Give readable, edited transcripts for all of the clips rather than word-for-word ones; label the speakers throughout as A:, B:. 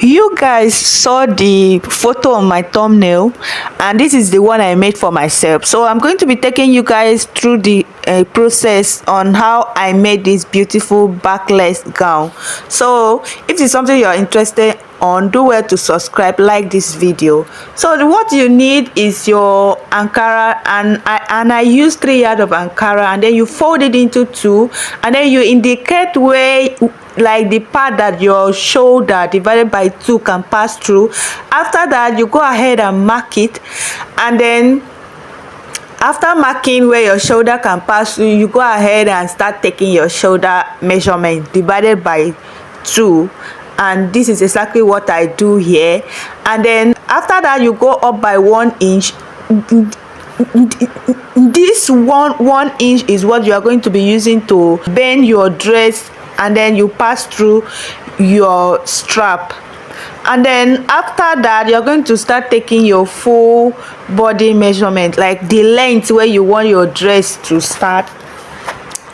A: You guys saw the photo on my thumbnail, and this is the one I made for myself. So I'm going to be taking you guys through the process on how I made this beautiful backless gown. So if it's something you're interested on, do well to subscribe, like this video. So what you need is your ankara, and I use 3 yards of ankara, and then you fold it into 2, and then you indicate where, like, the part that your shoulder divided by 2 can pass through. After that, you go ahead and mark it, and then after marking where your shoulder can pass through, you go ahead and start taking your shoulder measurement divided by 2, and this is exactly what I do here. And then after that, you go up by 1 inch. This one inch is what you are going to be using to bend your dress, and then you pass through your strap. And then after that, you're going to start taking your full body measurement, like the length where you want your dress to start,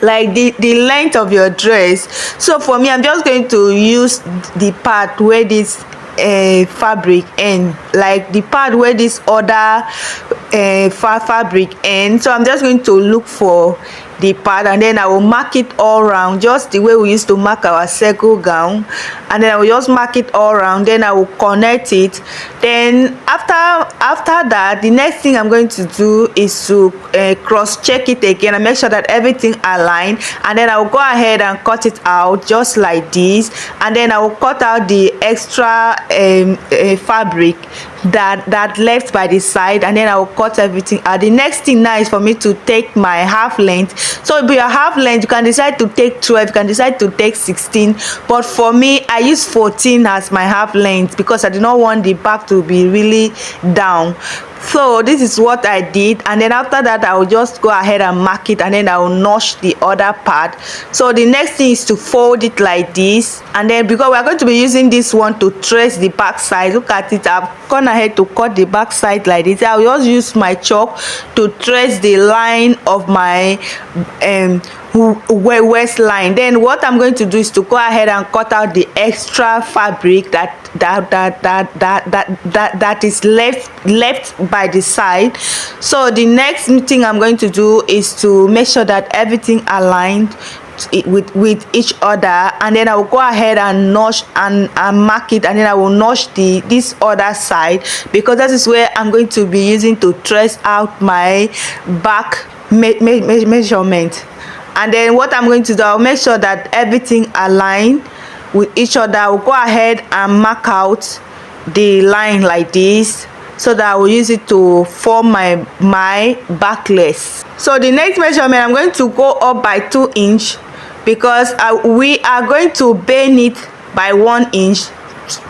A: like the length of your dress. So for me, I'm just going to use the part where this fabric end, like the part where this other fabric end. So I'm just going to look for the part, and then I will mark it all around, just the way we used to mark our circle gown. And then I will just mark it all around, then I will connect it. Then after that, the next thing I'm going to do is to cross check it again and make sure that everything aligned. And then I will go ahead and cut it out just like this, and then I will cut out the extra fabric that left by the side, and then I will cut everything out. The next thing now is for me to take my half length. So if your half length, you can decide to take 12, you can decide to take 16, but for me, I use 14 as my half length because I do not want the back to be really down. So this is what I did, and then after that, I will just go ahead and mark it, and then I will notch the other part. So the next thing is to fold it like this, and then because we are going to be using this one to trace the back side, look at it, I've gone ahead to cut the back side like this. I will just use my chalk to trace the line of my waistline. Then what I'm going to do is to go ahead and cut out the extra fabric that is left by the side. So the next thing I'm going to do is to make sure that everything aligned with each other, and then I will go ahead and notch and mark it, and then I will notch this other side, because that is where I'm going to be using to trace out my back measurement. And then what I'm going to do, I'll make sure that everything align with each other. I will go ahead and mark out the line like this, so that I will use it to form my backless. So the next measurement, I'm going to go up by 2 inch, because we are going to bend it by 1 inch,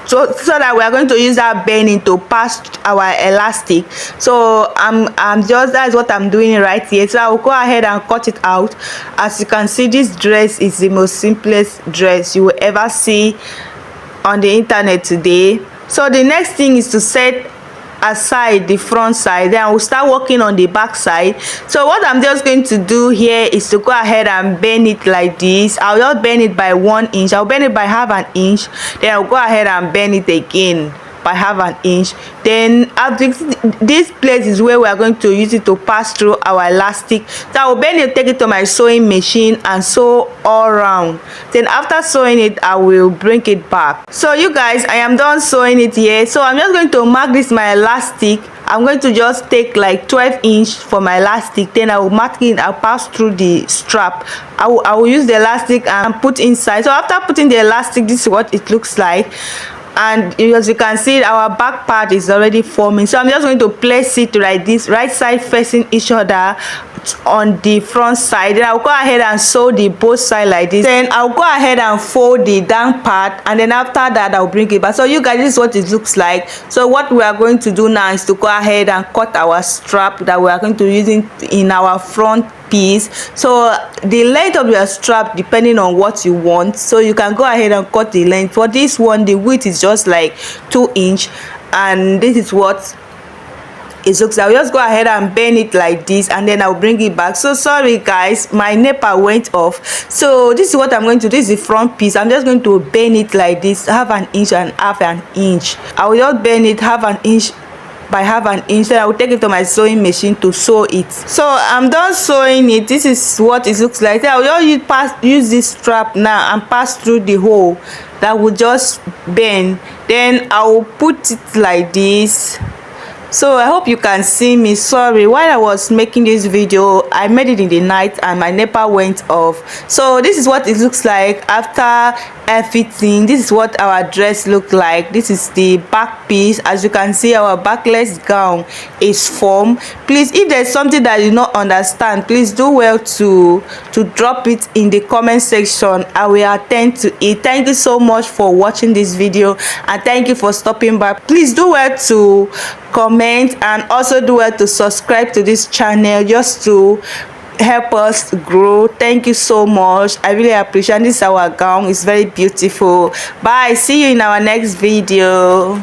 A: so that we are going to use that bending to pass our elastic. So that's what I'm doing right here. So I will go ahead and cut it out. As you can see, this dress is the most simplest dress you will ever see on the internet today. So the next thing is to set aside the front side, then I will start working on the back side. So what I'm just going to do here is to go ahead and bend it like this. I'll just bend it by 1 inch, I'll bend it by half an inch, then I'll go ahead and bend it again by half an inch. Then after this place is where we are going to use it to pass through our elastic. So I will bend it, take it to my sewing machine and sew all around. Then after sewing it, I will bring it back. So you guys, I am done sewing it here. So I'm just going to mark this my elastic. I'm going to just take like 12 inch for my elastic, then I will mark it, I'll pass through the strap. I will use the elastic and put inside. So after putting the elastic, this is what it looks like. And as you can see, our back part is already forming. So I'm just going to place it like this, right side facing each other on the front side. Then I'll go ahead and sew the both side like this. Then I'll go ahead and fold the down part, and then after that I'll bring it back. So you guys, this is what it looks like. So what we are going to do now is to go ahead and cut our strap that we are going to use in our front piece. So the length of your strap depending on what you want, so you can go ahead and cut the length. For this one, the width is just like 2 inch, and this is what it looks. I'll just go ahead and bend it like this, and then I'll bring it back. So sorry guys, my NEPA went off. So this is what I'm going to do. This is the front piece. I'm just going to bend it like this, half an inch and half an inch. I will just bend it half an inch by half an inch. Then I will take it to my sewing machine to sew it. So I'm done sewing it. This is what it looks like. I will just use this strap now and pass through the hole that will just bend. Then I will put it like this. So I hope you can see me. Sorry, while I was making this video, I made it in the night and my NEPA went off. So this is what it looks like after everything. This is what our dress looked like. This is the back piece. As you can see, our backless gown is formed. Please, if there's something that you don't understand, please do well to drop it in the comment section. I will attend to it. Thank you so much for watching this video, and thank you for stopping by. Please do well to comment and also do well to subscribe to this channel just to help us grow. Thank you so much. I really appreciate this. Our gown is very beautiful. Bye. See you in our next video.